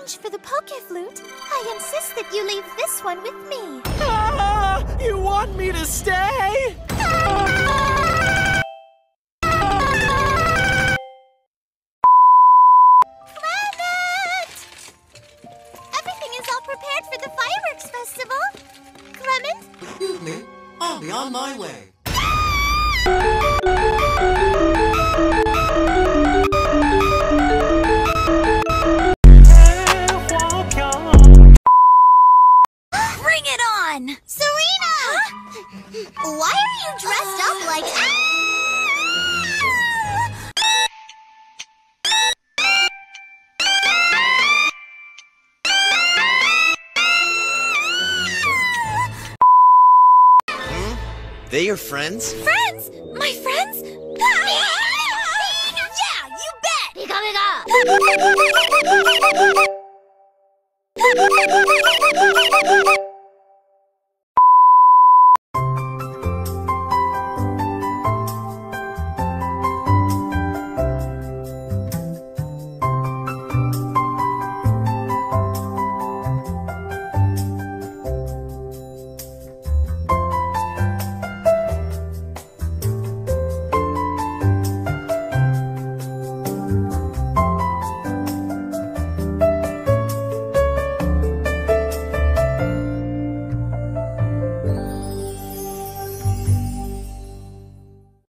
exchange for the Pokéflute, I insist that you leave this one with me. Ah, you want me to stay? Clement! Everything is all prepared for the fireworks festival. Clement? Excuse me, I'll be on my way. Bring it on! Serena! Huh? Why are you dressed up like... They your friends? Friends? My friends? Yeah, you bet! Pika pika!